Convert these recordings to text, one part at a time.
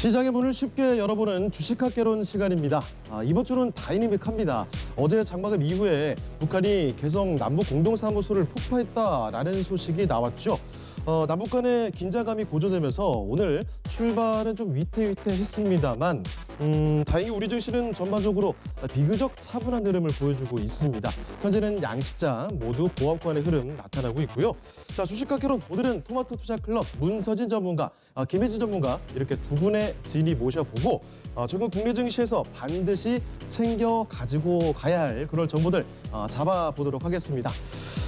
시장의 문을 쉽게 열어보는 주식학개론 시간입니다. 이번 주는 다이내믹합니다. 어제 장마급 이후에 북한이 개성 남북 공동사무소를 폭파했다라는 소식이 나왔죠. 남북 간의 긴장감이 고조되면서 오늘 출발은 좀 위태위태했습니다만 다행히 우리 증시는 전반적으로 비교적 차분한 흐름을 보여주고 있습니다. 현재는 양시장 모두 보합권의 흐름 나타나고 있고요. 자, 주식학개론 오늘은 토마토 투자 클럽 문서진 전문가, 김혜진 전문가 이렇게 두 분의 진의 모셔보고 전국 국내 증시에서 반드시 챙겨 가지고 가야 할 그런 정보들 잡아보도록 하겠습니다.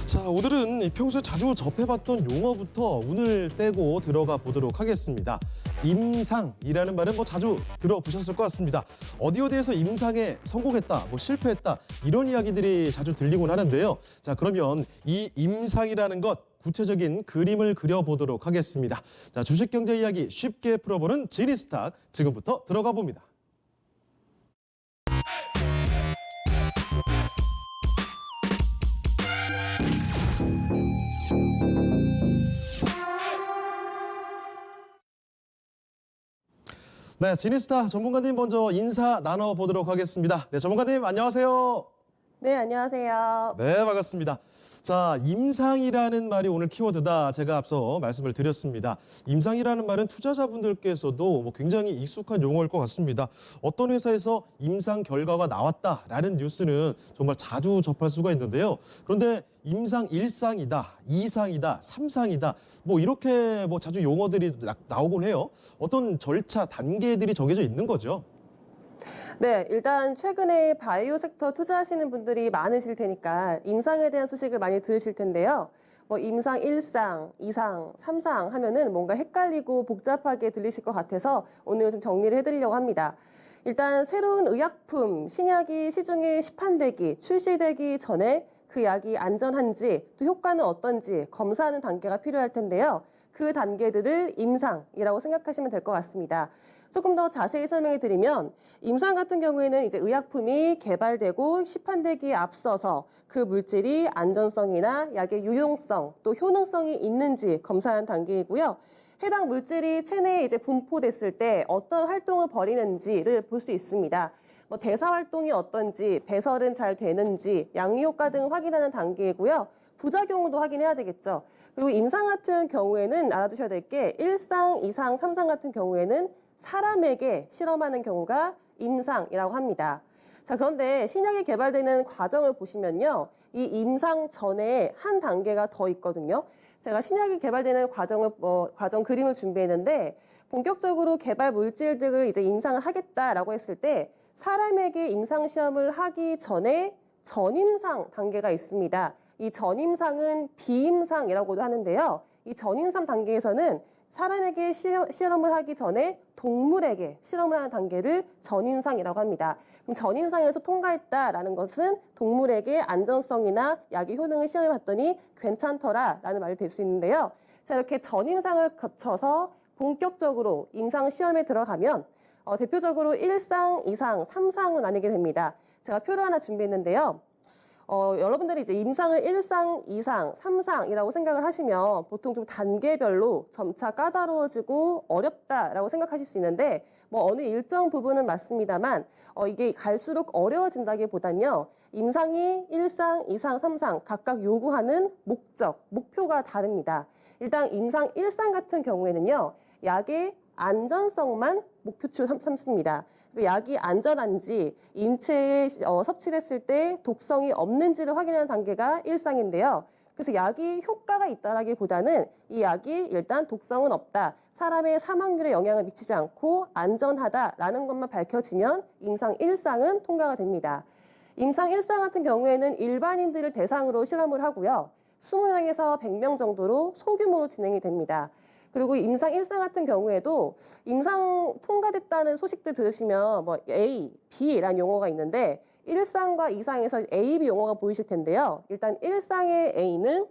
자, 오늘은 평소에 자주 접해봤던 용어부터 운을 떼고 들어가 보도록 하겠습니다. 임상이라는 말은 자주 들어보셨을 것 같습니다. 어디에서 임상에 성공했다, 실패했다 이런 이야기들이 자주 들리곤 하는데요. 자, 그러면 이 임상이라는 것 구체적인 그림을 그려보도록 하겠습니다. 자, 주식 경제 이야기 쉽게 풀어보는 지니스탁 지금부터 들어가 봅니다. 네, 지니스타 전문가님 먼저 인사 나눠보도록 하겠습니다. 네, 전문가님 안녕하세요. 네, 안녕하세요. 네, 반갑습니다. 자, 임상이라는 말이 오늘 키워드다. 제가 앞서 말씀을 드렸습니다. 임상이라는 말은 투자자분들께서도 굉장히 익숙한 용어일 것 같습니다. 어떤 회사에서 임상 결과가 나왔다라는 뉴스는 정말 자주 접할 수가 있는데요. 그런데 임상 1상이다, 2상이다, 3상이다 이렇게 자주 용어들이 나오곤 해요. 어떤 절차, 단계들이 정해져 있는 거죠. 네, 일단 최근에 바이오 섹터 투자하시는 분들이 많으실 테니까 임상에 대한 소식을 많이 들으실 텐데요. 임상 1상, 2상, 3상 하면은 뭔가 헷갈리고 복잡하게 들리실 것 같아서 오늘 좀 정리를 해드리려고 합니다. 일단 새로운 의약품, 신약이 시중에 시판되기, 출시되기 전에 그 약이 안전한지 또 효과는 어떤지 검사하는 단계가 필요할 텐데요. 그 단계들을 임상이라고 생각하시면 될 것 같습니다. 조금 더 자세히 설명해 드리면 임상 같은 경우에는 이제 의약품이 개발되고 시판되기에 앞서서 그 물질이 안전성이나 약의 유용성 또 효능성이 있는지 검사하는 단계이고요. 해당 물질이 체내에 이제 분포됐을 때 어떤 활동을 벌이는지를 볼 수 있습니다. 대사 활동이 어떤지, 배설은 잘 되는지, 양리 효과 등을 확인하는 단계이고요. 부작용도 확인해야 되겠죠. 그리고 임상 같은 경우에는 알아두셔야 될 게 1상, 2상, 3상 같은 경우에는 사람에게 실험하는 경우가 임상이라고 합니다. 자, 그런데 신약이 개발되는 과정을 보시면요. 이 임상 전에 한 단계가 더 있거든요. 제가 신약이 개발되는 과정 그림을 준비했는데 본격적으로 개발 물질들을 이제 임상을 하겠다라고 했을 때 사람에게 임상 시험을 하기 전에 전임상 단계가 있습니다. 이 전임상은 비임상이라고도 하는데요. 이 전임상 단계에서는 사람에게 실험을 하기 전에 동물에게 실험을 하는 단계를 전임상이라고 합니다. 그럼 전임상에서 통과했다라는 것은 동물에게 안전성이나 약의 효능을 시험해 봤더니 괜찮더라라는 말이 될 수 있는데요. 자, 이렇게 전임상을 거쳐서 본격적으로 임상 시험에 들어가면 대표적으로 1상, 2상, 3상으로 나뉘게 됩니다. 제가 표를 하나 준비했는데요. 여러분들이 이제 임상을 1상, 2상, 3상이라고 생각을 하시면 보통 좀 단계별로 점차 까다로워지고 어렵다라고 생각하실 수 있는데 어느 일정 부분은 맞습니다만 이게 갈수록 어려워진다기보단요. 임상이 1상, 2상, 3상 각각 요구하는 목표가 다릅니다. 일단 임상 1상 같은 경우에는요. 약의 안전성만 목표치로 삼습니다. 약이 안전한지 인체에 섭취를 했을 때 독성이 없는지를 확인하는 단계가 1상인데요. 그래서 약이 효과가 있다라기보다는 이 약이 일단 독성은 없다. 사람의 사망률에 영향을 미치지 않고 안전하다라는 것만 밝혀지면 임상 1상은 통과가 됩니다. 임상 1상 같은 경우에는 일반인들을 대상으로 실험을 하고요. 20명에서 100명 정도로 소규모로 진행이 됩니다. 그리고 임상 1상 같은 경우에도 임상 통과됐다는 소식들 들으시면 A, B라는 용어가 있는데 1상과 2상에서 A, B 용어가 보이실 텐데요. 일단 1상의 A는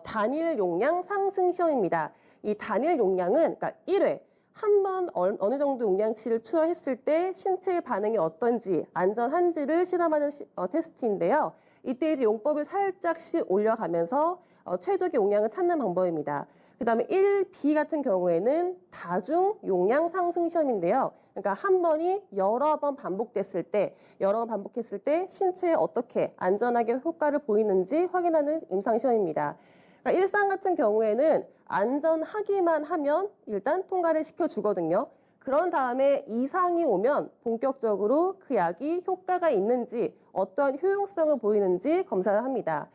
단일 용량 상승 시험입니다. 이 단일 용량은 그러니까 1회 한 번 어느 정도 용량치를 투여했을 때 신체의 반응이 어떤지 안전한지를 실험하는 테스트인데요. 이때 이제 용법을 살짝씩 올려가면서 최적의 용량을 찾는 방법입니다. 그다음에 1B 같은 경우에는 다중 용량 상승 시험인데요. 그러니까 한 번이 여러 번 반복됐을 때, 여러 번 반복했을 때 신체에 어떻게 안전하게 효과를 보이는지 확인하는 임상 시험입니다. 그러니까 1상 같은 경우에는 안전하기만 하면 일단 통과를 시켜주거든요. 그런 다음에 2상이 오면 본격적으로 그 약이 효과가 있는지 어떠한 효용성을 보이는지 검사를 합니다.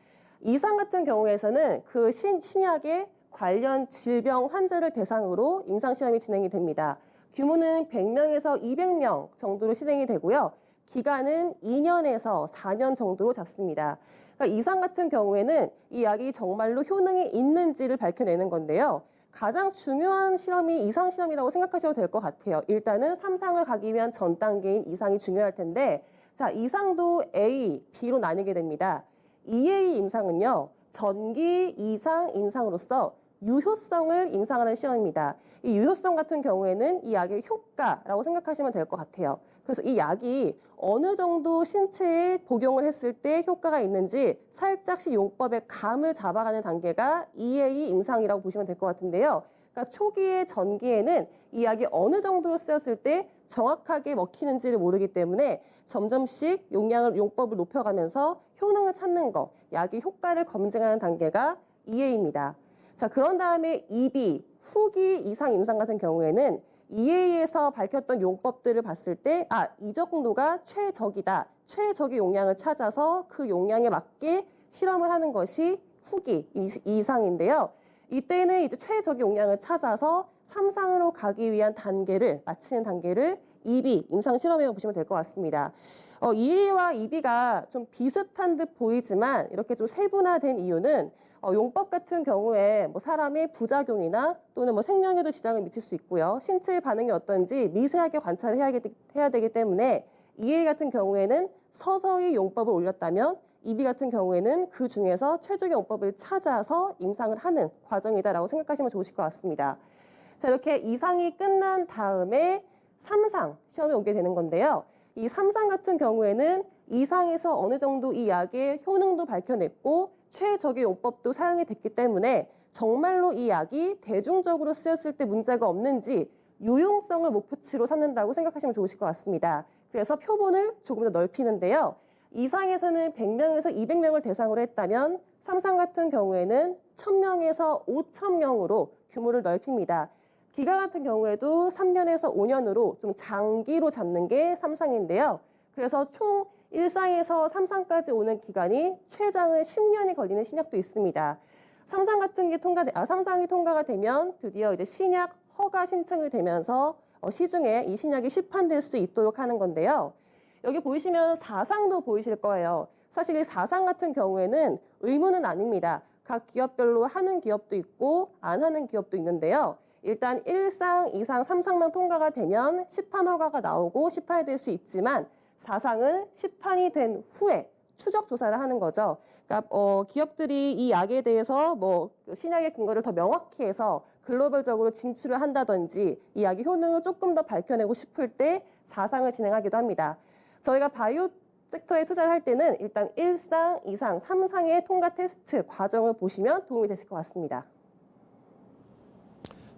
2상 같은 경우에서는 그 신약의 관련 질병 환자를 대상으로 임상시험이 진행이 됩니다. 규모는 100명에서 200명 정도로 실행이 되고요. 기간은 2년에서 4년 정도로 잡습니다. 그러니까 2상 같은 경우에는 이 약이 정말로 효능이 있는지를 밝혀내는 건데요. 가장 중요한 실험이 2상 실험이라고 생각하셔도 될 것 같아요. 일단은 3상을 가기 위한 전 단계인 2상이 중요할 텐데, 자, 2상도 A, B로 나뉘게 됩니다. EA 임상은요, 전기 2상 임상으로서 유효성을 임상하는 시험입니다. 이 유효성 같은 경우에는 이 약의 효과라고 생각하시면 될 것 같아요. 그래서 이 약이 어느 정도 신체에 복용을 했을 때 효과가 있는지 살짝씩 용법의 감을 잡아가는 단계가 EA 임상이라고 보시면 될 것 같은데요. 그러니까 초기의 전기에는 이 약이 어느 정도로 쓰였을 때 정확하게 먹히는지를 모르기 때문에 점점씩 용법을 높여가면서 효능을 찾는 거, 약의 효과를 검증하는 단계가 EA입니다. 자, 그런 다음에 EB, 후기 이상 임상 같은 경우에는 EA에서 밝혔던 용법들을 봤을 때, 이 정도가 최적이다. 최적의 용량을 찾아서 그 용량에 맞게 실험을 하는 것이 후기 이상인데요. 이때는 이제 최적의 용량을 찾아서 3상으로 가기 위한 단계를, 마치는 단계를 EB, 임상 실험이라고 보시면 될 것 같습니다. EA와 EB가 좀 비슷한 듯 보이지만 이렇게 좀 세분화된 이유는 용법 같은 경우에 뭐 사람의 부작용이나 또는 뭐 생명에도 지장을 미칠 수 있고요. 신체의 반응이 어떤지 미세하게 관찰을 해야 되기 때문에 EA 같은 경우에는 서서히 용법을 올렸다면 EB 같은 경우에는 그 중에서 최적의 용법을 찾아서 임상을 하는 과정이다라고 생각하시면 좋으실 것 같습니다. 자, 이렇게 2상이 끝난 다음에 3상 시험에 오게 되는 건데요. 이 3상 같은 경우에는 2상에서 어느 정도 이 약의 효능도 밝혀냈고 최적의 용법도 사용이 됐기 때문에 정말로 이 약이 대중적으로 쓰였을 때 문제가 없는지 유용성을 목표치로 삼는다고 생각하시면 좋으실 것 같습니다. 그래서 표본을 조금 더 넓히는데요. 2상에서는 100명에서 200명을 대상으로 했다면 3상 같은 경우에는 1000명에서 5000명으로 규모를 넓힙니다. 기간 같은 경우에도 3년에서 5년으로 좀 장기로 잡는 게 3상인데요. 그래서 총 1상에서 3상까지 오는 기간이 최장은 10년이 걸리는 신약도 있습니다. 3상이 통과가 되면 드디어 이제 신약 허가 신청이 되면서 시중에 이 신약이 시판될 수 있도록 하는 건데요. 여기 보이시면 4상도 보이실 거예요. 사실 이 4상 같은 경우에는 의무는 아닙니다. 각 기업별로 하는 기업도 있고 안 하는 기업도 있는데요. 일단 1상, 2상, 3상만 통과가 되면 시판 허가가 나오고 시판이 될 수 있지만 4상은 시판이 된 후에 추적 조사를 하는 거죠. 그러니까 기업들이 이 약에 대해서 뭐 신약의 근거를 더 명확히 해서 글로벌적으로 진출을 한다든지 이 약의 효능을 조금 더 밝혀내고 싶을 때 4상을 진행하기도 합니다. 저희가 바이오 섹터에 투자를 할 때는 일단 1상, 2상, 3상의 통과 테스트 과정을 보시면 도움이 되실 것 같습니다.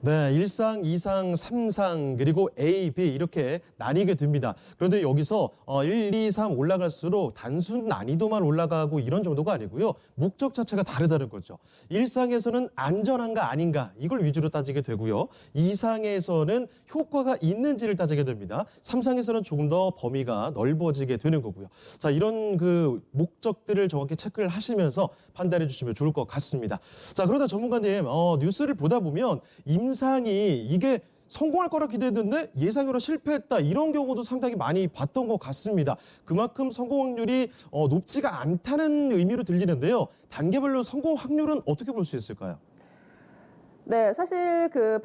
네, 1상, 2상, 3상 그리고 A, B 이렇게 나뉘게 됩니다. 그런데 여기서 1, 2, 3 올라갈수록 단순 난이도만 올라가고 이런 정도가 아니고요. 목적 자체가 다르다는 거죠. 1상에서는 안전한가 아닌가 이걸 위주로 따지게 되고요. 2상에서는 효과가 있는지를 따지게 됩니다. 3상에서는 조금 더 범위가 넓어지게 되는 거고요. 자, 이런 그 목적들을 정확히 체크를 하시면서 판단해 주시면 좋을 것 같습니다. 자, 그러다 전문가님 뉴스를 보다 보면 임상이 이게 성공할 거라 기대했는데 예상외로 실패했다 이런 경우도 상당히 많이 봤던 것 같습니다. 그만큼 성공 확률이 높지가 않다는 의미로 들리는데요. 단계별로 성공 확률은 어떻게 볼 수 있을까요? 네, 사실 그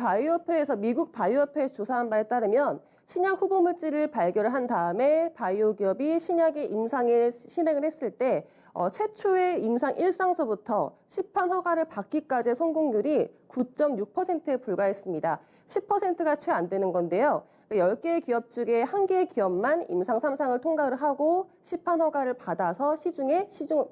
미국 바이오협회에서 조사한 바에 따르면 신약 후보 물질을 발견을 한 다음에 바이오 기업이 신약의 임상에 실행을 했을 때 최초의 임상 1상서부터 시판 허가를 받기까지의 성공률이 9.6%에 불과했습니다. 10%가 채 안 되는 건데요. 10개의 기업 중에 1개의 기업만 임상 3상을 통과를 하고 시판 허가를 받아서 시중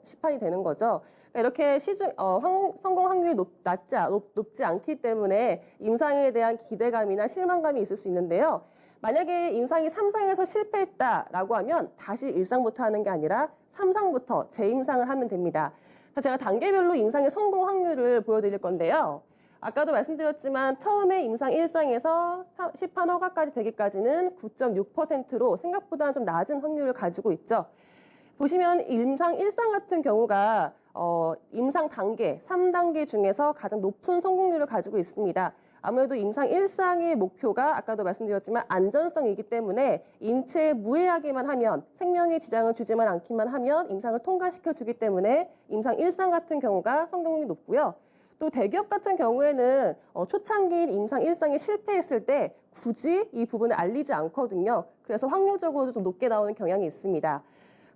시판이 되는 거죠. 이렇게 성공 확률이 높지 않기 때문에 임상에 대한 기대감이나 실망감이 있을 수 있는데요. 만약에 임상이 3상에서 실패했다라고 하면 다시 1상부터 하는 게 아니라 3상부터 재임상을 하면 됩니다. 제가 단계별로 임상의 성공 확률을 보여드릴 건데요. 아까도 말씀드렸지만 처음에 임상 1상에서 시판 허가까지 되기까지는 9.6%로 생각보다 좀 낮은 확률을 가지고 있죠. 보시면 임상 1상 같은 경우가 임상 단계, 3단계 중에서 가장 높은 성공률을 가지고 있습니다. 아무래도 임상 1상의 목표가 아까도 말씀드렸지만 안전성이기 때문에 인체에 무해하게만 하면 생명에 지장을 주지만 않기만 하면 임상을 통과시켜주기 때문에 임상 1상 같은 경우가 성공률이 높고요. 또 대기업 같은 경우에는 초창기인 임상 1상에 실패했을 때 굳이 이 부분을 알리지 않거든요. 그래서 확률적으로도 좀 높게 나오는 경향이 있습니다.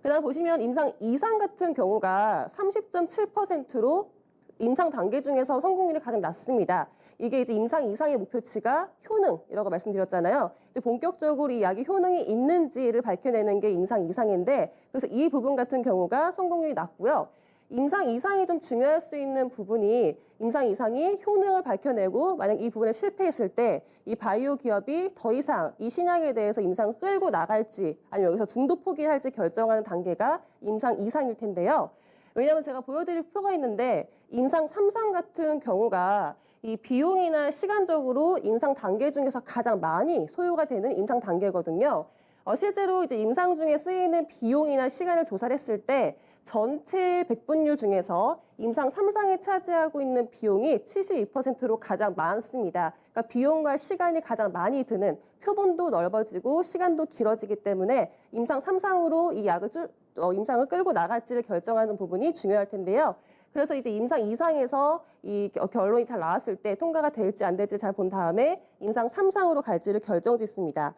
그다음 보시면 임상 2상 같은 경우가 30.7%로 임상 단계 중에서 성공률이 가장 낮습니다. 이게 이제 임상 2상의 목표치가 효능이라고 말씀드렸잖아요. 이제 본격적으로 이 약이 효능이 있는지를 밝혀내는 게 임상 2상인데 그래서 이 부분 같은 경우가 성공률이 낮고요. 임상 2상이 좀 중요할 수 있는 부분이 임상 2상이 효능을 밝혀내고 만약 이 부분에 실패했을 때 이 바이오 기업이 더 이상 이 신약에 대해서 임상을 끌고 나갈지 아니면 여기서 중도 포기할지 결정하는 단계가 임상 2상일 텐데요. 왜냐하면 제가 보여드릴 표가 있는데 임상 3상 같은 경우가 이 비용이나 시간적으로 임상 단계 중에서 가장 많이 소요가 되는 임상 단계거든요. 실제로 이제 임상 중에 쓰이는 비용이나 시간을 조사를 했을 때 전체 백분율 중에서 임상 3상에 차지하고 있는 비용이 72%로 가장 많습니다. 그러니까 비용과 시간이 가장 많이 드는 표본도 넓어지고 시간도 길어지기 때문에 임상 3상으로 이 약을 임상을 끌고 나갈지를 결정하는 부분이 중요할 텐데요. 그래서 이제 임상 2상에서 이 결론이 잘 나왔을 때 통과가 될지 안 될지 잘 본 다음에 임상 3상으로 갈지를 결정짓습니다.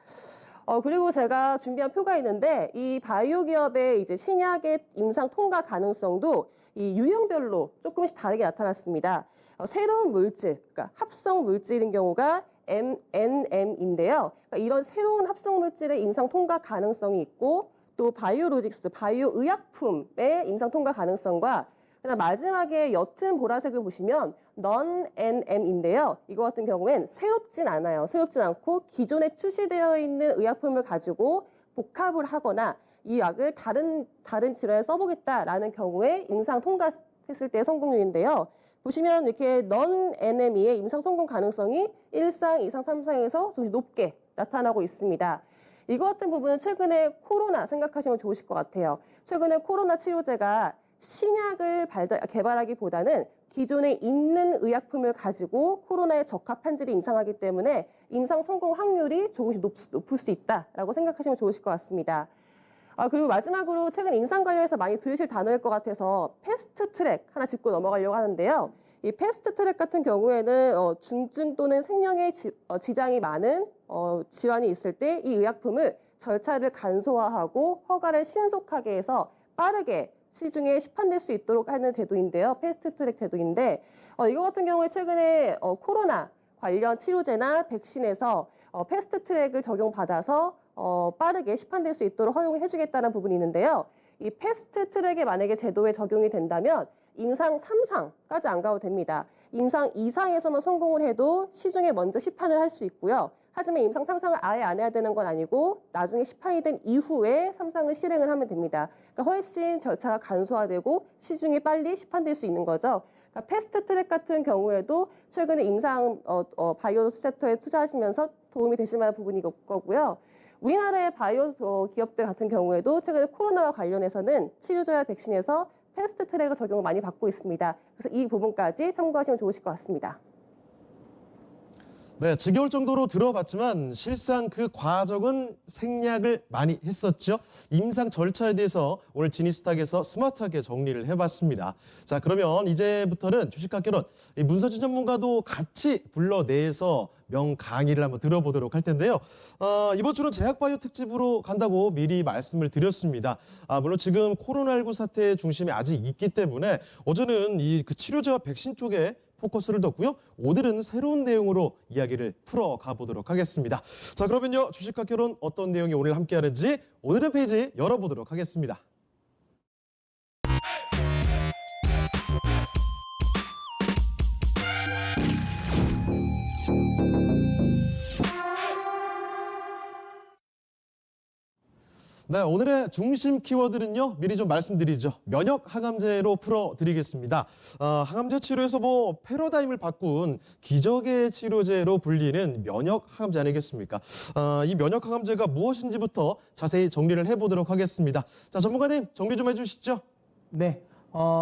그리고 제가 준비한 표가 있는데 이 바이오 기업의 이제 신약의 임상 통과 가능성도 이 유형별로 조금씩 다르게 나타났습니다. 새로운 물질, 그러니까 합성 물질인 경우가 NM인데요. 그러니까 이런 새로운 합성 물질의 임상 통과 가능성이 있고 또 바이오로직스, 바이오 의약품의 임상 통과 가능성과 그다음 마지막에 옅은 보라색을 보시면 non-NM인데요. 이거 같은 경우엔 새롭진 않아요. 새롭진 않고 기존에 출시되어 있는 의약품을 가지고 복합을 하거나 이 약을 다른 질환에 써보겠다라는 경우에 임상 통과했을 때 성공률인데요. 보시면 이렇게 non-NM의 임상 성공 가능성이 1상, 2상, 3상에서 좀 높게 나타나고 있습니다. 이거 같은 부분은 최근에 코로나 생각하시면 좋으실 것 같아요. 최근에 코로나 치료제가 신약을 개발하기보다는 기존에 있는 의약품을 가지고 코로나에 적합한 질을 임상하기 때문에 임상 성공 확률이 조금씩 높을 수 있다라고 생각하시면 좋으실 것 같습니다. 그리고 마지막으로 최근 임상 관련해서 많이 들으실 단어일 것 같아서 패스트 트랙 하나 짚고 넘어가려고 하는데요. 이 패스트 트랙 같은 경우에는 중증 또는 생명에 지장이 많은 질환이 있을 때 이 의약품을 절차를 간소화하고 허가를 신속하게 해서 빠르게 시중에 시판될 수 있도록 하는 제도인데요. 패스트트랙 제도인데 이거 같은 경우에 최근에 코로나 관련 치료제나 백신에서 패스트트랙을 적용받아서 빠르게 시판될 수 있도록 허용해 주겠다는 부분이 있는데요. 이 패스트트랙에 만약에 제도에 적용이 된다면 임상 3상까지 안 가도 됩니다. 임상 2상에서만 성공을 해도 시중에 먼저 시판을 할 수 있고요. 하지만 임상 3상을 아예 안 해야 되는 건 아니고 나중에 시판이 된 이후에 3상을 실행을 하면 됩니다. 그러니까 훨씬 절차가 간소화되고 시중에 빨리 시판될 수 있는 거죠. 그러니까 패스트트랙 같은 경우에도 최근에 임상 바이오 섹터에 투자하시면서 도움이 되실 만한 부분이 거고요. 우리나라의 바이오 기업들 같은 경우에도 최근에 코로나와 관련해서는 치료제와 백신에서 패스트트랙을 적용을 많이 받고 있습니다. 그래서 이 부분까지 참고하시면 좋으실 것 같습니다. 네, 지겨울 정도로 들어봤지만 실상 그 과정은 생략을 많이 했었죠. 임상 절차에 대해서 오늘 지니스탁에서 스마트하게 정리를 해봤습니다. 자, 그러면 이제부터는 주식학개론 문서진 전문가도 같이 불러내서 명강의를 한번 들어보도록 할 텐데요. 이번 주는 제약바이오 특집으로 간다고 미리 말씀을 드렸습니다. 물론 지금 코로나19 사태의 중심에 아직 있기 때문에 어제는 그 치료제와 백신 쪽에 포커스를 뒀고요. 오늘은 새로운 내용으로 이야기를 풀어가 보도록 하겠습니다. 자, 그러면요. 주식학개론 어떤 내용이 오늘 함께하는지 오늘의 페이지 열어보도록 하겠습니다. 네, 오늘의 중심 키워드는요. 미리 좀 말씀드리죠. 면역 항암제로 풀어드리겠습니다. 항암제 치료에서 패러다임을 바꾼 기적의 치료제로 불리는 면역 항암제 아니겠습니까? 이 면역 항암제가 무엇인지부터 자세히 정리를 해보도록 하겠습니다. 자, 전문가님 정리 좀 해주시죠. 네.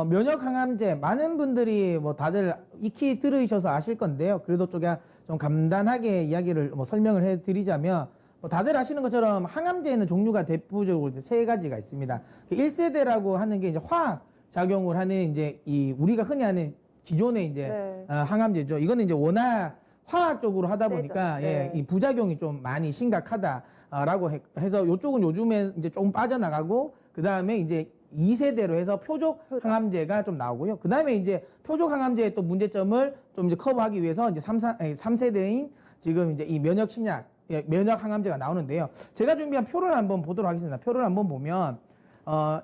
면역 항암제 많은 분들이 다들 익히 들으셔서 아실 건데요. 그래도 좀 간단하게 이야기를 설명을 해드리자면 다들 아시는 것처럼 항암제에는 종류가 대표적으로 이제 세 가지가 있습니다. 1세대라고 하는 게 이제 화학 작용을 하는 이제 우리가 흔히 아는 기존의 이제 네. 항암제죠. 이거는 이제 워낙 화학적으로 하다 세죠. 보니까 네. 이 부작용이 좀 많이 심각하다라고 해서 이쪽은 요즘에 이제 조금 빠져나가고 그 다음에 이제 2세대로 해서 표적 항암제가 좀 나오고요. 그 다음에 이제 표적 항암제의 또 문제점을 좀 이제 커버하기 위해서 이제 3세대인 지금 이제 이 면역 신약, 면역 항암제가 나오는데요. 제가 준비한 표를 한번 보도록 하겠습니다. 표를 한번 보면,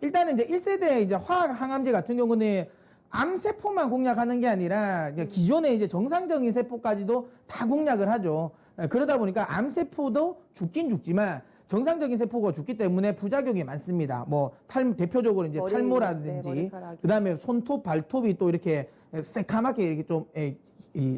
일단은 이제 1세대 이제 화학 항암제 같은 경우는 암세포만 공략하는 게 아니라 기존의 이제 정상적인 세포까지도 다 공략을 하죠. 그러다 보니까 암세포도 죽긴 죽지만 정상적인 세포가 죽기 때문에 부작용이 많습니다. 대표적으로 이제 탈모라든지, 머리카락이. 그 다음에 손톱, 발톱이 또 이렇게 새카맣게 이렇게 좀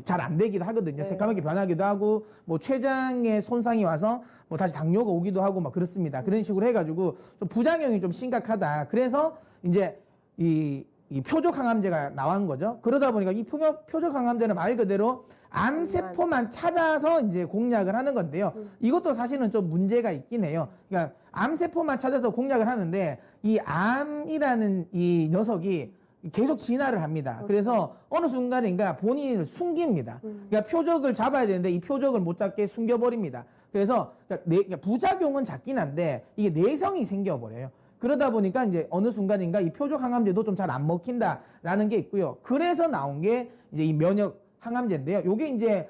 잘 안 되기도 하거든요. 네. 새까맣게 변하기도 하고, 췌장에 손상이 와서 다시 당뇨가 오기도 하고 막 그렇습니다. 그런 식으로 해가지고 좀 부작용이 좀 심각하다. 그래서 이제 이 표적 항암제가 나온 거죠. 그러다 보니까 이 표적 항암제는 말 그대로 암세포만 찾아서 이제 공략을 하는 건데요. 이것도 사실은 좀 문제가 있긴 해요. 그러니까 암세포만 찾아서 공략을 하는데 이 암이라는 이 녀석이 계속 진화를 합니다. 그래서 어느 순간인가 본인을 숨깁니다. 그러니까 표적을 잡아야 되는데 이 표적을 못 잡게 숨겨버립니다. 그래서 그러니까 부작용은 작긴 한데 이게 내성이 생겨버려요. 그러다 보니까 이제 어느 순간인가 이 표적 항암제도 좀 잘 안 먹힌다라는 게 있고요. 그래서 나온 게 이제 이 면역 항암제인데요. 요게 이제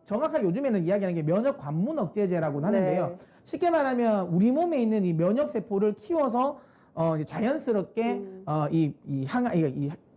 정확하게 요즘에는 이야기하는 게 면역 관문 억제제라고 하는데요. 네. 쉽게 말하면 우리 몸에 있는 이 면역 세포를 키워서 이제 자연스럽게 이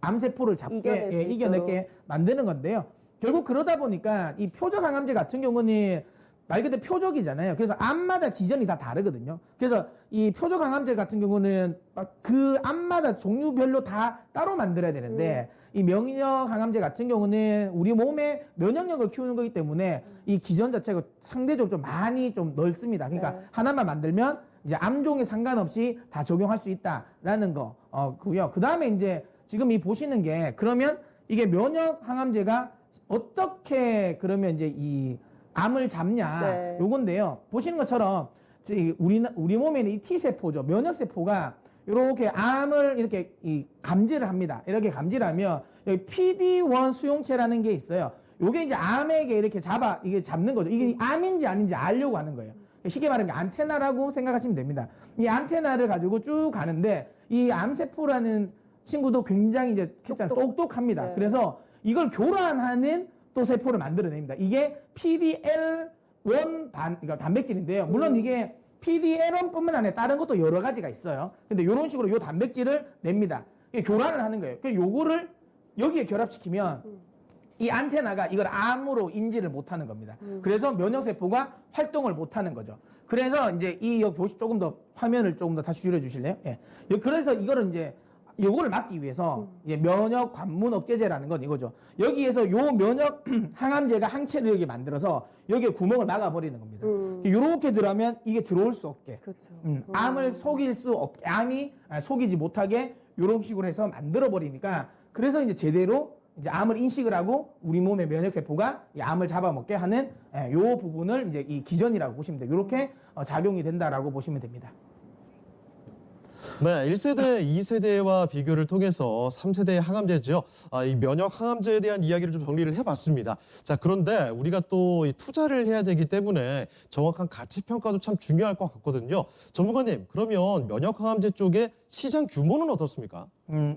암세포를 잡게 이겨낼 수 이겨내게 만드는 건데요. 결국 그러다 보니까 이 표적 항암제 같은 경우는 말 그대로 표적이잖아요. 그래서 암마다 기전이 다 다르거든요. 그래서 이 표적 항암제 같은 경우는 그 암마다 종류별로 다 따로 만들어야 되는데 이 면역 항암제 같은 경우는 우리 몸의 면역력을 키우는 거기 때문에 이 기전 자체가 상대적으로 좀 많이 좀 넓습니다. 그러니까 네. 하나만 만들면 이제 암종에 상관없이 다 적용할 수 있다라는 거고요. 그 다음에 이제 지금 이 보시는 게 그러면 이게 면역 항암제가 어떻게 그러면 이제 이 암을 잡냐 네. 요건데요. 보시는 것처럼 우리 몸에 있는 이 T세포죠. 면역세포가 이렇게 암을 이렇게 감지를 합니다. 이렇게 감지를 하면 여기 PD-1 수용체라는 게 있어요. 요게 이제 암에게 이렇게 이게 잡는 거죠. 이게 암인지 아닌지 알려고 하는 거예요. 쉽게 말하면 안테나라고 생각하시면 됩니다. 이 안테나를 가지고 쭉 가는데 이 암세포라는 친구도 굉장히 이제 똑똑합니다. 네. 그래서 이걸 교란하는 또 세포를 만들어냅니다. 이게 PDL1 그러니까 단백질인데요. 물론 이게 PDL1뿐만 아니라 다른 것도 여러 가지가 있어요. 근데 이런 식으로 이 단백질을 냅니다. 이게 교란을 하는 거예요. 그래서 요거를 여기에 결합시키면 이 안테나가 이걸 암으로 인지를 못하는 겁니다. 그래서 면역세포가 활동을 못하는 거죠. 그래서 이제 여기 조금 더 화면을 조금 더 다시 줄여주실래요? 예. 그래서 이거를 이제 요거를 막기 위해서 이제 면역 관문 억제제라는 건 이거죠. 여기에서 요 면역 항암제가 항체를 이렇게 만들어서 여기에 구멍을 막아버리는 겁니다. 요렇게 들어가면 이게 들어올 수 없게. 그렇죠. 암을 속일 수 없게, 암이 속이지 못하게 요런 식으로 해서 만들어버리니까 그래서 이제 제대로 이제 암을 인식을 하고 우리 몸의 면역세포가 이 암을 잡아먹게 하는 요 부분을 이제 이 기전이라고 보시면 돼요. 요렇게 작용이 된다라고 보시면 됩니다. 네, 1세대, 2세대와 비교를 통해서 3세대의 항암제죠. 이 면역 항암제에 대한 이야기를 좀 정리를 해봤습니다. 자, 그런데 우리가 또 이 투자를 해야 되기 때문에 정확한 가치 평가도 참 중요할 것 같거든요. 전문가님, 그러면 면역 항암제 쪽의 시장 규모는 어떻습니까?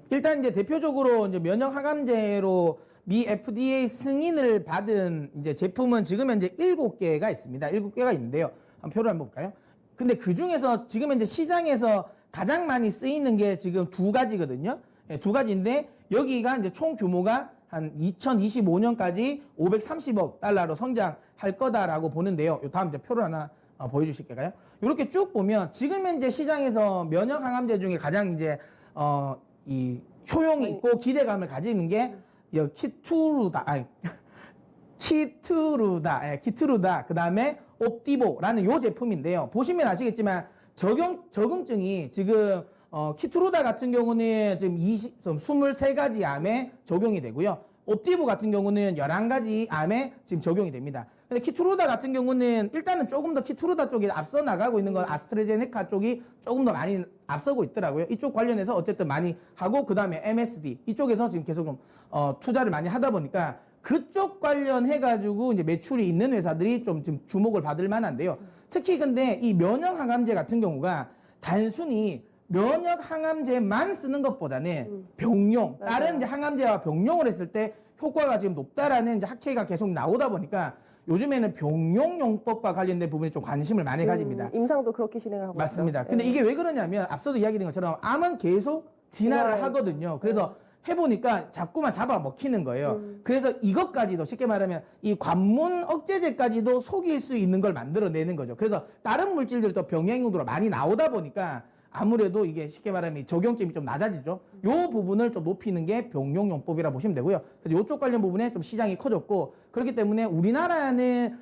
일단 이제 대표적으로 이제 면역 항암제로 미 FDA 승인을 받은 이제 제품은 지금 현재 7개가 있습니다. 7개가 있는데요. 한번 표를 한번 볼까요? 근데 그 중에서 지금 현재 시장에서 가장 많이 쓰이는 게 지금 2가지거든요. 네, 2가지인데 여기가 이제 총 규모가 한 2025년까지 530억 달러로 성장할 거다라고 보는데요. 요 다음 이제 표를 하나 보여주실까요? 이렇게 쭉 보면 지금 현재 시장에서 면역 항암제 중에 가장 이제 이 효용이 있고 기대감을 가지는 게 키트루다, 그 다음에 옵디보라는 요 제품인데요. 보시면 아시겠지만 적응증이 지금 키트루다 같은 경우는 지금 23가지 암에 적용이 되고요. 옵디보 같은 경우는 11가지 암에 지금 적용이 됩니다. 근데 키트루다 같은 경우는 일단은 조금 더 키트루다 쪽에 앞서 나가고 있는 건 아스트라제네카 쪽이 조금 더 많이 앞서고 있더라고요. 이쪽 관련해서 어쨌든 많이 하고 그 다음에 MSD 이쪽에서 지금 계속 좀 투자를 많이 하다 보니까 그쪽 관련해가지고 이제 매출이 있는 회사들이 좀 지금 주목을 받을 만한데요. 특히 근데 이 면역 항암제 같은 경우가 단순히 면역 항암제만 쓰는 것보다는 병용, 다른 이제 항암제와 병용을 했을 때 효과가 지금 높다라는 이제 학회가 계속 나오다 보니까 요즘에는 병용용법과 관련된 부분에 좀 관심을 많이 가집니다. 임상도 그렇게 진행을 하고 맞습니다. 있죠. 근데 이게 왜 그러냐면 앞서도 이야기된 것처럼 암은 계속 진화를 하거든요. 그래서 해보니까 자꾸만 잡아먹히는 거예요. 그래서 이것까지도 쉽게 말하면 이 관문 억제제까지도 속일 수 있는 걸 만들어내는 거죠. 그래서 다른 물질들도 병행용도로 많이 나오다 보니까 아무래도 이게 쉽게 말하면 이 적용점이 좀 낮아지죠. 요 부분을 좀 높이는 게 병용용법이라 보시면 되고요. 그래서 요쪽 관련 부분에 좀 시장이 커졌고 그렇기 때문에 우리나라는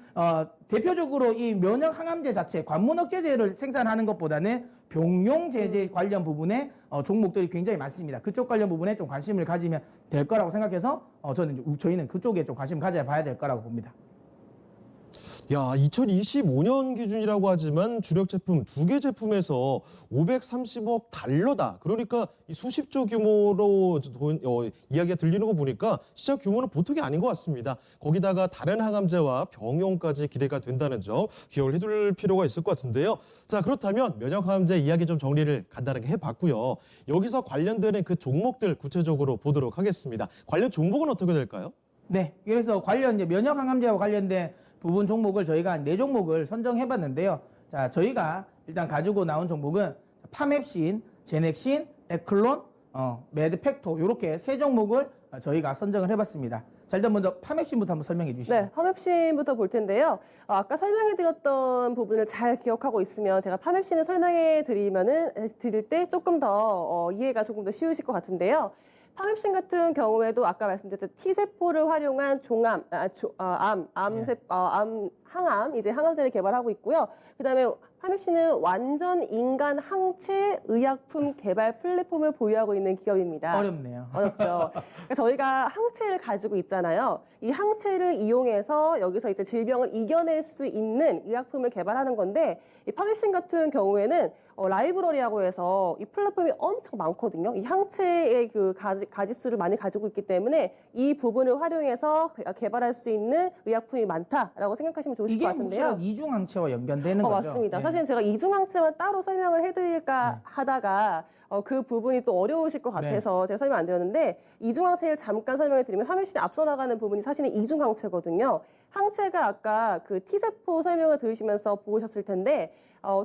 대표적으로 이 면역 항암제 자체 관문 억제제를 생산하는 것보다는 병용 제제 관련 부분에 종목들이 굉장히 많습니다. 그쪽 관련 부분에 좀 관심을 가지면 될 거라고 생각해서 저희는 그쪽에 좀 관심을 가져야 봐야 될 거라고 봅니다. 야, 2025년 기준이라고 하지만 주력 제품 2개 제품에서 530억 달러다. 그러니까 이 수십조 규모로 이야기가 들리는 거 보니까 시장 규모는 보통이 아닌 것 같습니다. 거기다가 다른 항암제와 병용까지 기대가 된다는 점 기억을 해둘 필요가 있을 것 같은데요. 자, 그렇다면 면역 항암제 이야기 좀 정리를 간단하게 해봤고요. 여기서 관련되는 그 종목들 구체적으로 보도록 하겠습니다. 관련 종목은 어떻게 될까요? 네, 그래서 관련 이제 면역 항암제와 관련된 부분 종목을 저희가 4종목을 선정해봤는데요. 자, 저희가 일단 가지고 나온 종목은 파맵신, 제넥신, 에클론, 매드팩토 이렇게 3종목을 저희가 선정을 해봤습니다. 자, 일단 먼저 파맵신부터 한번 설명해 주시죠. 네, 파맵신부터 볼 텐데요. 아까 설명해드렸던 부분을 잘 기억하고 있으면 제가 파맵신을 드릴 때 조금 더 이해가 조금 더 쉬우실 것 같은데요. 파맵신 같은 경우에도 아까 말씀드렸던 T세포를 활용한 항암, 이제 항암제를 개발하고 있고요. 그 다음에 파맵신은 완전 인간 항체 의약품 개발 플랫폼을 보유하고 있는 기업입니다. 어렵네요. 어렵죠. 그러니까 저희가 항체를 가지고 있잖아요. 이 항체를 이용해서 여기서 이제 질병을 이겨낼 수 있는 의약품을 개발하는 건데 이 파맵신 같은 경우에는 라이브러리라고 해서 이 플랫폼이 엄청 많거든요. 이 항체의 그 가지수를 많이 가지고 있기 때문에 이 부분을 활용해서 개발할 수 있는 의약품이 많다라고 생각하시면 좋으실 것 이게 같은데요. 혹시나 이중항체와 연관되는 거죠? 맞습니다. 네. 사실 제가 이중항체만 따로 설명을 해드릴까 하다가 그 부분이 또 어려우실 것 같아서 제가 설명 안 드렸는데 이중항체를 잠깐 설명해 드리면 화면실에 앞서 나가는 부분이 사실은 이중항체거든요. 항체가 아까 그 T세포 설명을 들으시면서 보셨을 텐데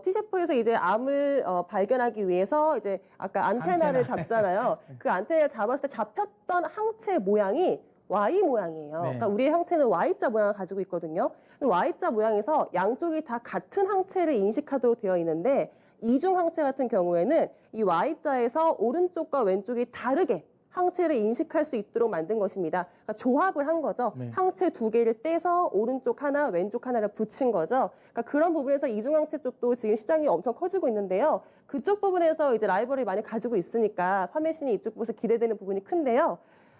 T세포에서 이제 암을 발견하기 위해서 이제 아까 안테나를 잡잖아요. 그 안테나를 잡았을 때 잡혔던 항체 모양이 Y 모양이에요. 그러니까 우리의 항체는 Y자 모양을 가지고 있거든요. Y자 모양에서 양쪽이 다 같은 항체를 인식하도록 되어 있는데 이중 항체 같은 경우에는 이 Y자에서 오른쪽과 왼쪽이 다르게 항체를 인식할 수 있도록 만든 것입니다. 그러니까 조합을 한 거죠. 항체 2개를 떼서 오른쪽 하나, 왼쪽 하나를 붙인 거죠. 그러니까 그런 부분에서 이중항체 쪽도 지금 시장이 엄청 커지고 있는데요. 그쪽 부분에서 이제 라이벌이 많이 가지고 있으니까 파메신이 이쪽 부분에서 기대되는 부분이 큰데요.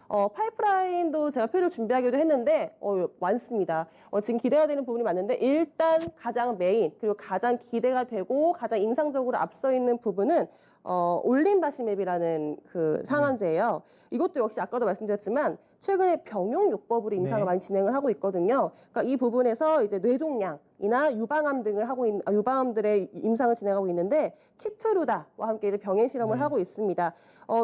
파이프라인도 제가 표를 준비하기도 했는데 많습니다. 지금 기대가 되는 부분이 많은데 일단 가장 메인 그리고 가장 기대가 되고 가장 인상적으로 앞서 있는 부분은 올린바시맵이라는 그 상한제예요. 이것도 역시 아까도 말씀드렸지만 최근에 병용요법으로 임상을 많이 진행을 하고 있거든요. 그러니까 이 부분에서 이제 뇌종양, 이나 유방암 등을 하고 있는 유방암들의 임상을 진행하고 있는데 키트루다와 함께 이제 병행 실험을 하고 있습니다.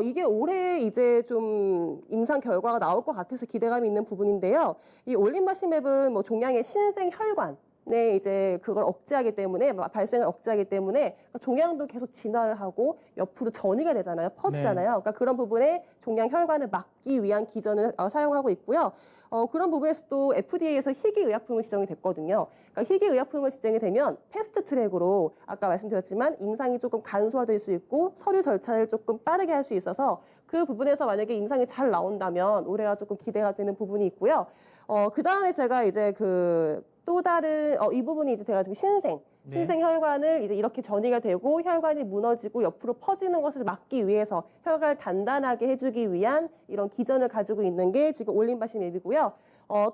이게 올해 이제 좀 임상 결과가 나올 것 같아서 기대감이 있는 부분인데요. 이 올림바시맵은 뭐 종양의 신생 혈관 네, 이제 그걸 억제하기 때문에 발생을 억제하기 때문에 종양도 계속 진화를 하고 옆으로 전이가 되잖아요, 퍼지잖아요. 그러니까 그런 부분에 종양 혈관을 막기 위한 기전을 사용하고 있고요. 그런 부분에서 또 FDA에서 희귀의약품을 지정이 됐거든요. 그러니까 희귀의약품을 지정이 되면 패스트트랙으로 아까 말씀드렸지만 임상이 조금 간소화될 수 있고 서류 절차를 조금 빠르게 할 수 있어서 그 부분에서 만약에 임상이 잘 나온다면 올해가 조금 기대가 되는 부분이 있고요. 그 다음에 제가 이제 또 다른 이 부분이 이제 제가 지금 신생 혈관을 이제 이렇게 전이가 되고 혈관이 무너지고 옆으로 퍼지는 것을 막기 위해서 혈관을 단단하게 해주기 위한 이런 기전을 가지고 있는 게 지금 올림바시맵이고요.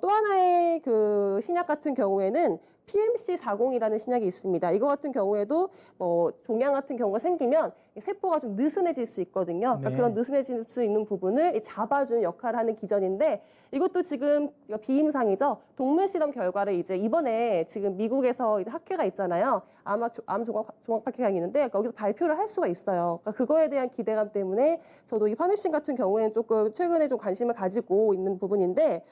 또 하나의 그 신약 같은 경우에는 PMC40이라는 신약이 있습니다. 이거 같은 경우에도 종양 같은 경우가 생기면 세포가 좀 느슨해질 수 있거든요. 그러니까 그런 느슨해질 수 있는 부분을 잡아주는 역할을 하는 기전인데 이것도 지금 비임상이죠. 동물 실험 결과를 이제 이번에 지금 미국에서 이제 학회가 있잖아요. 암 종합 학회가 있는데 거기서 발표를 할 수가 있어요. 그러니까 그거에 대한 기대감 때문에 저도 이 파미신 같은 경우에는 조금 최근에 좀 관심을 가지고 있는 부분인데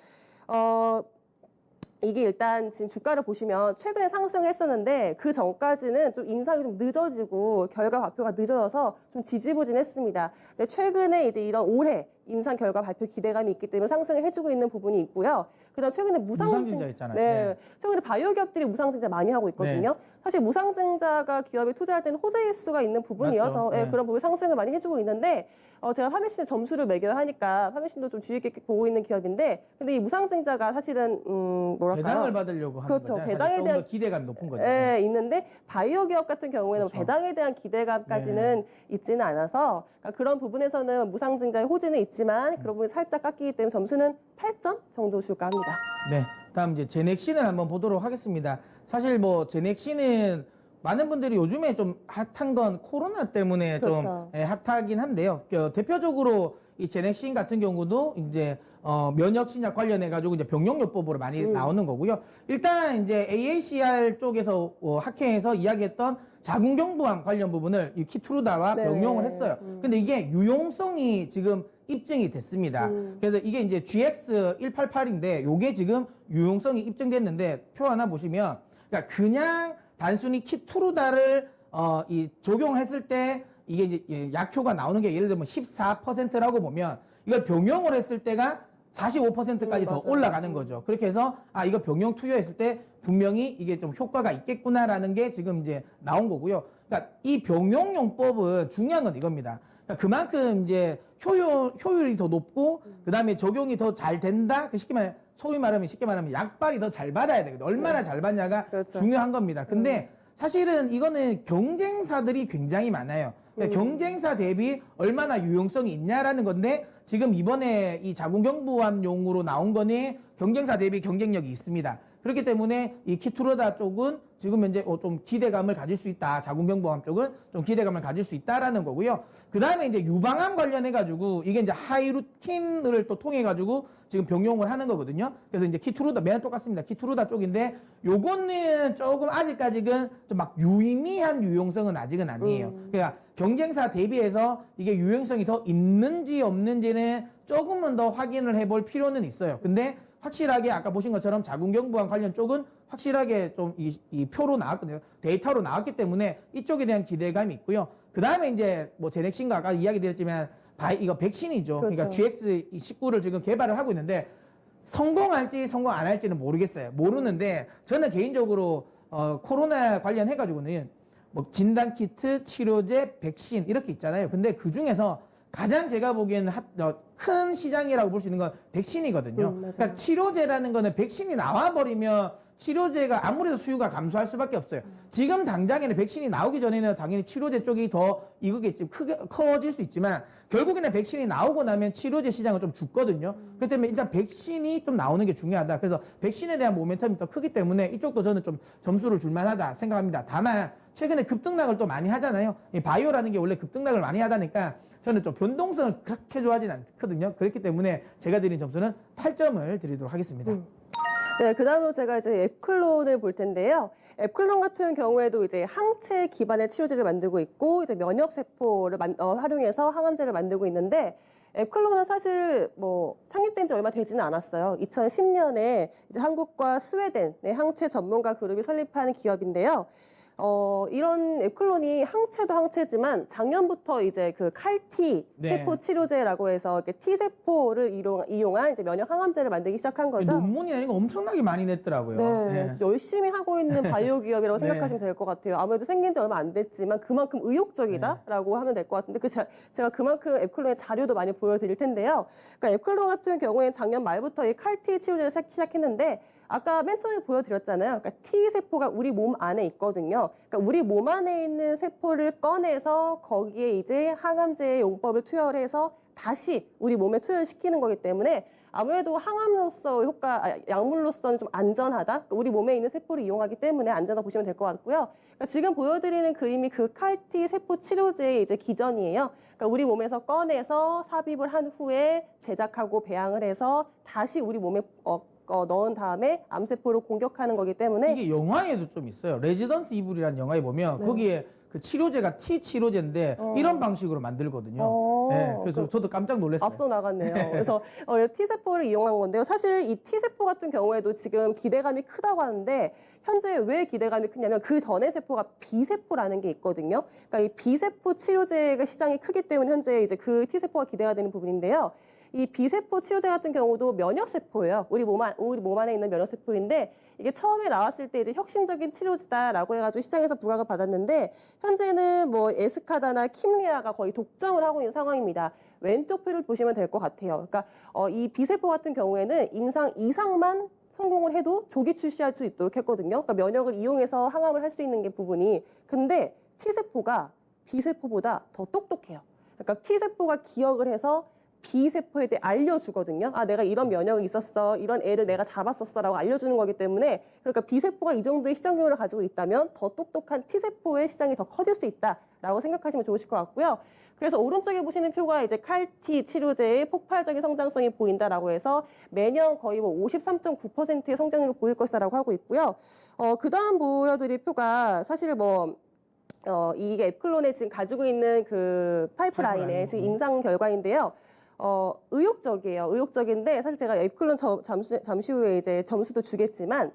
이게 일단 지금 주가를 보시면 최근에 상승했었는데 그 전까지는 좀 임상이 좀 늦어지고 결과 발표가 늦어져서 좀 지지부진했습니다. 근데 최근에 이제 이런 올해 임상 결과 발표 기대감이 있기 때문에 상승을 해주고 있는 부분이 있고요. 그다음 최근에 무상증자 있잖아요. 네, 최근에 바이오 기업들이 무상증자 많이 하고 있거든요. 사실 무상증자가 기업에 투자할 때는 호재일 수가 있는 부분이어서 그런 부분 상승을 많이 해주고 있는데 제가 파미신의 점수를 매겨야 하니까 파미신도 좀 주의 깊게 보고 있는 기업인데 근데 이 무상증자가 사실은 뭐랄까요? 배당을 받으려고 하는 그렇죠. 거죠. 배당에 대한 기대감이 높은 거죠. 네, 있는데 바이오 기업 같은 경우에는 그렇죠. 배당에 대한 기대감까지는 있지는 않아서 그러니까 그런 부분에서는 무상증자의 호재는 있지만 그런 부분이 살짝 깎이기 때문에 점수는 8점 정도 줄까 합니다. 네, 다음 이제 제넥신을 한번 보도록 하겠습니다. 사실 뭐 제넥신은 많은 분들이 요즘에 좀 핫한 건 코로나 때문에 그렇죠. 좀 핫하긴 한데요. 대표적으로 이 제넥신 같은 경우도 이제 면역 신약 관련해 가지고 이제 병용요법으로 많이 나오는 거고요. 일단 이제 AACR 쪽에서 학회에서 이야기했던 자궁경부암 관련 부분을 이 키트루다와 병용을 했어요. 근데 이게 유용성이 지금 입증이 됐습니다. 그래서 이게 이제 GX188인데 요게 지금 유용성이 입증됐는데 표 하나 보시면 그러니까 그냥 단순히 키트루다를 적용했을 때 이게 이제 약효가 나오는 게 예를 들면 14%라고 보면 이걸 병용을 했을 때가 45%까지 더 올라가는 거죠. 그렇게 해서 이거 병용 투여했을 때 분명히 이게 좀 효과가 있겠구나라는 게 지금 이제 나온 거고요. 그러니까 이 병용용법은 중요한 건 이겁니다. 그러니까 그만큼 이제 효율이 더 높고 그다음에 적용이 더 잘 된다. 소위 말하면 쉽게 말하면 약발이 더 잘 받아야 되거든요. 얼마나 잘 받냐가 그렇죠. 중요한 겁니다. 근데 사실은 이거는 경쟁사들이 굉장히 많아요. 그러니까 경쟁사 대비 얼마나 유용성이 있냐라는 건데 지금 이번에 이 자궁경부암용으로 나온 거는 경쟁사 대비 경쟁력이 있습니다. 그렇기 때문에 이 키트루다 쪽은 지금 현재 좀 기대감을 가질 수 있다. 자궁경부암 쪽은 좀 기대감을 가질 수 있다라는 거고요. 그 다음에 이제 유방암 관련해가지고 이게 이제 하이루틴을 또 통해가지고 지금 병용을 하는 거거든요. 그래서 이제 키트루다, 맨 똑같습니다. 키트루다 쪽인데 요거는 조금 아직까지는 좀 막 유의미한 유용성은 아직은 아니에요. 그러니까 경쟁사 대비해서 이게 유용성이 더 있는지 없는지는 조금은 더 확인을 해볼 필요는 있어요. 근데 확실하게 아까 보신 것처럼 자궁경부암 관련 쪽은 확실하게 좀 이 표로 나왔거든요. 데이터로 나왔기 때문에 이쪽에 대한 기대감이 있고요. 그 다음에 이제 뭐 제넥신과 아까 이야기 드렸지만 이거 백신이죠. 그렇죠. 그러니까 GX19를 지금 개발을 하고 있는데 성공할지 성공 안 할지는 모르겠어요. 모르는데 저는 개인적으로 코로나 관련해가지고는 뭐 진단키트, 치료제, 백신 이렇게 있잖아요. 근데 그 중에서 가장 제가 보기에는 큰 시장이라고 볼 수 있는 건 백신이거든요. 그러니까 치료제라는 거는 백신이 나와버리면 치료제가 아무래도 수요가 감소할 수밖에 없어요. 지금 당장에는 백신이 나오기 전에는 당연히 치료제 쪽이 더 이거겠지 커질 수 있지만 결국에는 백신이 나오고 나면 치료제 시장은 좀 죽거든요. 그렇기 때문에 일단 백신이 좀 나오는 게 중요하다. 그래서 백신에 대한 모멘텀이 더 크기 때문에 이쪽도 저는 좀 점수를 줄 만하다 생각합니다. 다만 최근에 급등락을 또 많이 하잖아요. 이 바이오라는 게 원래 급등락을 많이 하다니까 저는 좀 변동성을 그렇게 좋아하진 않거든요. 그렇기 때문에 제가 드린 점수는 8점을 드리도록 하겠습니다. 네, 그다음으로 제가 이제 앱클론을 볼 텐데요. 앱클론 같은 경우에도 이제 항체 기반의 치료제를 만들고 있고 이제 면역 세포를 활용해서 항암제를 만들고 있는데 앱클론은 사실 뭐 창립된 지 얼마 되지는 않았어요. 2010년에 이제 한국과 스웨덴의 항체 전문가 그룹이 설립한 기업인데요. 이런 앱클론이 항체도 항체지만 작년부터 이제 그 칼티 네. 세포 치료제라고 해서 이렇게 T 세포를 이용한 이제 면역 항암제를 만들기 시작한 거죠. 논문이 아니고 엄청나게 많이 냈더라고요. 네, 열심히 하고 있는 바이오 기업이라고 네. 생각하시면 될 것 같아요. 아무래도 생긴 지 얼마 안 됐지만 그만큼 의욕적이다라고 하면 될 것 같은데 제가 그만큼 앱클론의 자료도 많이 보여드릴 텐데요. 그러니까 앱클론 같은 경우에는 작년 말부터 이 칼티 치료제를 시작했는데 아까 맨 처음에 보여드렸잖아요. 그러니까 T 세포가 우리 몸 안에 있거든요. 그러니까 우리 몸 안에 있는 세포를 꺼내서 거기에 이제 항암제의 용법을 투여해서 다시 우리 몸에 투여시키는 거기 때문에 아무래도 항암로서 약물로서는 좀 안전하다. 그러니까 우리 몸에 있는 세포를 이용하기 때문에 안전하다 보시면 될 것 같고요. 그러니까 지금 보여드리는 그림이 그 칼티 세포 치료제의 이제 기전이에요. 그러니까 우리 몸에서 꺼내서 삽입을 한 후에 제작하고 배양을 해서 다시 우리 몸에 넣은 다음에 암세포를 공격하는 거기 때문에 이게 영화에도 좀 있어요. 레지던트 이블이라는 영화에 보면 네. 거기에 그 치료제가 T 치료제인데 이런 방식으로 만들거든요. 네, 그래서 저도 깜짝 놀랐어요. 앞서 나갔네요. 그래서 T세포를 이용한 건데요. 사실 이 T세포 같은 경우에도 지금 기대감이 크다고 하는데 현재 왜 기대감이 크냐면 그 전에 세포가 B세포라는 게 있거든요. 그러니까 이 B세포 치료제가 시장이 크기 때문에 현재 이제 그 T세포가 기대가 되는 부분인데요. 이 B세포 치료제 같은 경우도 면역세포예요. 우리 몸 안에 있는 면역세포인데 이게 처음에 나왔을 때 이제 혁신적인 치료제다라고 해가지고 시장에서 부각을 받았는데 현재는 뭐 에스카다나 킴리아가 거의 독점을 하고 있는 상황입니다. 왼쪽 표를 보시면 될 것 같아요. 그러니까 이 B세포 같은 경우에는 임상 이상만 성공을 해도 조기 출시할 수 있도록 했거든요. 그러니까 면역을 이용해서 항암을 할 수 있는 게 부분이. 근데 T세포가 B세포보다 더 똑똑해요. 그러니까 T세포가 기억을 해서 B세포에 대해 알려주거든요. 아, 내가 이런 면역이 있었어. 이런 애를 내가 잡았었어. 라고 알려주는 거기 때문에 그러니까 B세포가 이 정도의 시장 규모를 가지고 있다면 더 똑똑한 T세포의 시장이 더 커질 수 있다라고 생각하시면 좋으실 것 같고요. 그래서 오른쪽에 보시는 표가 이제 칼티 치료제의 폭발적인 성장성이 보인다라고 해서 매년 거의 뭐 53.9%의 성장률을 보일 것이라고 하고 있고요. 그 다음 보여드릴 표가 사실 이게 앱클론에 지금 가지고 있는 그 파이프라인의 지금 임상 결과인데요. 의욕적이에요. 의욕적인데 사실 제가 앱클론 잠시 후에 이제 점수도 주겠지만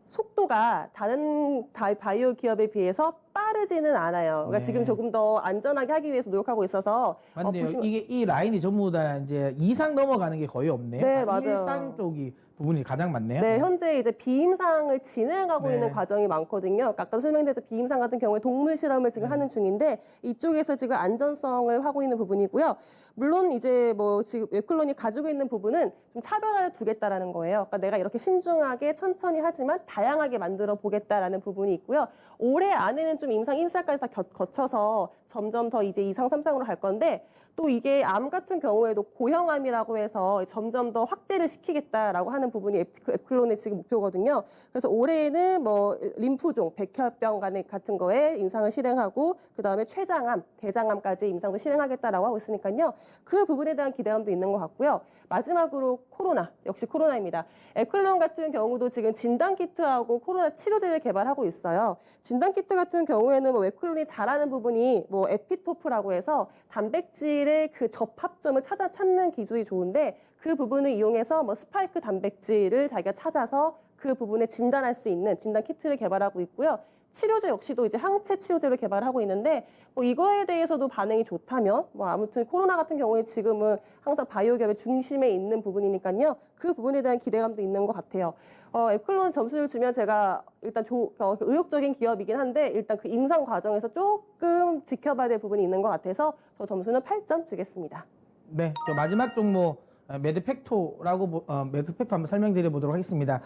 속도가 다른 바이오 기업에 비해서 빠르지는 않아요. 그러니까 네. 지금 조금 더 안전하게 하기 위해서 노력하고 있어서 맞네요. 보시면 이게 이 라인이 전부 다 이제 이상 넘어가는 게 거의 없네요. 네, 아, 맞아요. 일상 쪽이 부분이 가장 많네요. 네, 현재 이제 비임상을 진행하고 네. 있는 과정이 많거든요. 그러니까 아까 설명드렸던 비임상 같은 경우에 동물 실험을 지금 하는 중인데 이쪽에서 지금 안전성을 하고 있는 부분이고요. 물론 이제 뭐 지금 웹클론이 가지고 있는 부분은 좀 차별화를 두겠다라는 거예요. 그러니까 내가 이렇게 신중하게 천천히 하지만 다양하게 만들어 보겠다라는 부분이 있고요. 올해 안에는 좀 임상 1사까지 다 거쳐서 점점 더 이제 2상, 3상으로 갈 건데 또 이게 암 같은 경우에도 고형암이라고 해서 점점 더 확대를 시키겠다라고 하는 부분이 앱클론의 지금 목표거든요. 그래서 올해에는 뭐 림프종, 백혈병 같은 거에 임상을 실행하고 그다음에 췌장암, 대장암까지 임상도 실행하겠다라고 하고 있으니까요. 그 부분에 대한 기대감도 있는 것 같고요. 마지막으로 코로나, 역시 코로나입니다. 앱클론 같은 경우도 지금 진단키트하고 코로나 치료제를 개발하고 있어요. 진단키트 같은 경우에는 뭐 웹클론이 잘하는 부분이 뭐 에피토프라고 해서 단백질의 그 접합점을 찾는 기술이 좋은데 그 부분을 이용해서 뭐 스파이크 단백질을 자기가 찾아서 그 부분에 진단할 수 있는 진단 키트를 개발하고 있고요. 치료제 역시도 이제 항체 치료제를 개발하고 있는데 뭐 이거에 대해서도 반응이 좋다면 뭐 아무튼 코로나 같은 경우에 지금은 항상 바이오 기업의 중심에 있는 부분이니까요. 그 부분에 대한 기대감도 있는 것 같아요. 앱클론 점수를 주면 제가 일단 의욕적인 기업이긴 한데 일단 그 임상 과정에서 조금 지켜봐야 될 부분이 있는 것 같아서 저 점수는 8점 주겠습니다. 네, 저 마지막 종목 매드팩토라고 매드팩토 한번 설명드려 보도록 하겠습니다.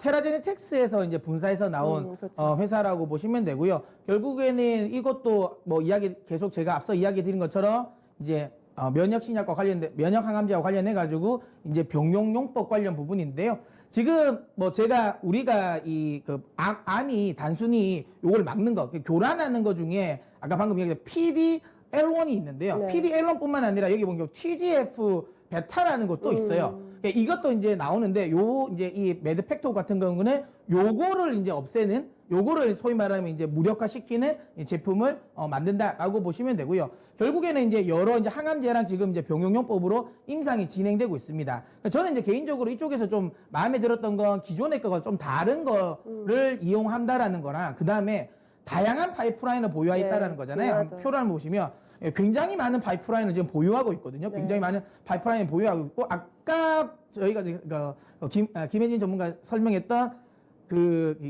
테라제네텍스에서 이제 분사해서 나온 그렇죠. 회사라고 보시면 되고요. 결국에는 이것도 뭐 계속 제가 앞서 이야기 드린 것처럼 이제 면역 신약과 관련된 면역 항암제와 관련해 가지고 이제 병용용법 관련 부분인데요. 지금 뭐 우리가 암이 단순히 요걸 막는 거, 교란하는 거 중에 아까 방금 얘기했던 PD-L1이 있는데요. 네. PD-L1뿐만 아니라 여기 보면 TGF 베타라는 것도 있어요. 그러니까 이것도 이제 나오는데 요 이제 이 매드팩토 같은 경우는 요거를 이제 없애는 요거를 소위 말하면 이제 무력화시키는 이 제품을 만든다라고 보시면 되고요. 결국에는 이제 여러 이제 항암제랑 지금 이제 병용요법으로 임상이 진행되고 있습니다. 저는 이제 개인적으로 이쪽에서 좀 마음에 들었던 건 기존의 거가 좀 다른 거를 이용한다라는 거랑 그 다음에 다양한 파이프라인을 보유하고 네, 있다라는 거잖아요. 중요하죠. 한번 표를 한번 보시면 굉장히 많은 파이프라인을 지금 보유하고 있거든요. 네. 굉장히 많은 파이프라인을 보유하고 있고 아까 저희가 김혜진 전문가 설명했던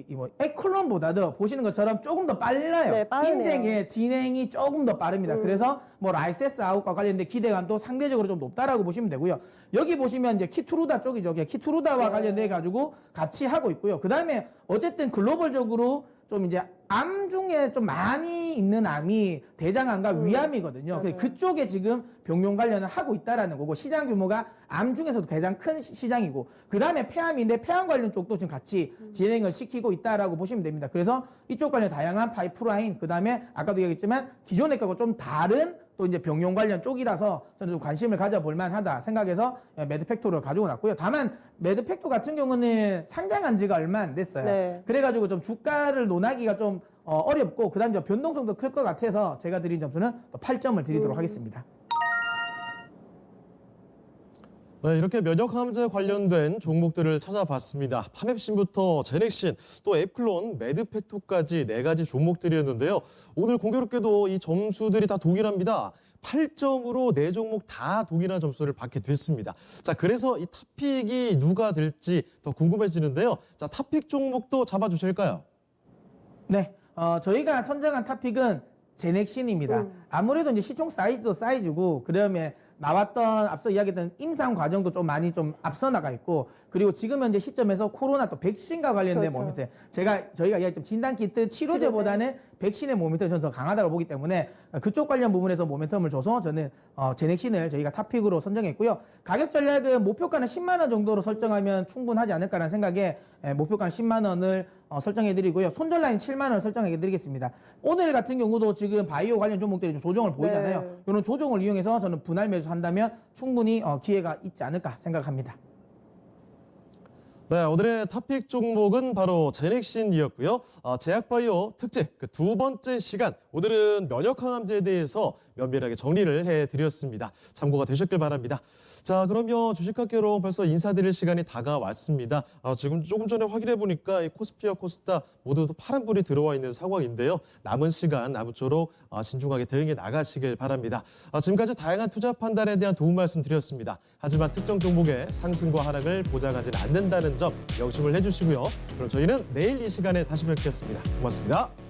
뭐 에클론보다도 보시는 것처럼 조금 더 빨라요. 네, 빠르네요. 인생의 진행이 조금 더 빠릅니다. 그래서 뭐 라이세스 아웃과 관련된 기대감도 상대적으로 좀 높다라고 보시면 되고요. 여기 보시면 이제 키투루다 쪽이죠. 키투루다와 네. 관련돼 가지고 같이 하고 있고요. 그 다음에 어쨌든 글로벌적으로 좀 이제 암 중에 좀 많이 있는 암이 대장암과 위암이거든요. 맞아요. 그쪽에 지금 병용 관련을 하고 있다라는 거고 시장 규모가 암 중에서도 가장 큰 시장이고 그 다음에 폐암인데 폐암 관련 쪽도 지금 같이 진행을 시키고 있다라고 보시면 됩니다. 그래서 이쪽 관련 다양한 파이프라인 그 다음에 아까도 얘기했지만 기존의 거하고 좀 다른 또 이제 병용 관련 쪽이라서 저는 좀 관심을 가져볼 만하다 생각해서 매드팩토를 가지고 났고요. 다만 매드팩토 같은 경우는 상장한 지가 얼마 안 됐어요. 네. 그래가지고 좀 주가를 논하기가 좀 어렵고 그 다음에 변동성도 클 것 같아서 제가 드린 점수는 또 8점을 드리도록 하겠습니다. 네, 이렇게 면역항암제 관련된 종목들을 찾아봤습니다. 파맵신부터 제넥신, 또 앱클론, 매드팩토까지 4가지 종목들이었는데요. 오늘 공교롭게도 이 점수들이 다 동일합니다. 8점으로 4종목 다 동일한 점수를 받게 됐습니다. 자, 그래서 이 탑픽이 누가 될지 더 궁금해지는데요. 자, 탑픽 종목도 잡아주실까요? 네, 저희가 선정한 탑픽은 제넥신입니다. 아무래도 이제 시총 사이즈도 사이즈고 그다음에 나왔던 앞서 이야기했던 임상 과정도 좀 많이 좀 앞서 나가 있고 그리고 지금 현재 시점에서 코로나 또 백신과 관련된 그렇죠. 모멘트 저희가 이야기했던 진단 키트 치료제보다는 백신의 모멘텀이 저는 더 강하다고 보기 때문에 그쪽 관련 부분에서 모멘텀을 줘서 저는 제넥신을 저희가 탑픽으로 선정했고요. 가격 전략은 목표가는 10만 원 정도로 설정하면 충분하지 않을까라는 생각에 목표가는 10만 원을 설정해드리고요. 손절 라인 7만 원을 설정해드리겠습니다. 오늘 같은 경우도 지금 바이오 관련 종목들이 좀 조정을 보이잖아요. 네. 이런 조정을 이용해서 저는 분할 매수한다면 충분히 기회가 있지 않을까 생각합니다. 네, 오늘의 탑픽 종목은 바로 제넥신이었고요. 제약바이오 특집 그 2번째 시간, 오늘은 면역항암제에 대해서 면밀하게 정리를 해드렸습니다. 참고가 되셨길 바랍니다. 자, 그러면 주식학개론 벌써 인사드릴 시간이 다가왔습니다. 지금 조금 전에 확인해보니까 이 코스피와 코스닥 모두 파란불이 들어와 있는 상황인데요. 남은 시간 아무쪼록 신중하게 대응해 나가시길 바랍니다. 지금까지 다양한 투자 판단에 대한 도움 말씀드렸습니다. 하지만 특정 종목의 상승과 하락을 보장하지는 않는다는 점 명심을 해주시고요. 그럼 저희는 내일 이 시간에 다시 뵙겠습니다. 고맙습니다.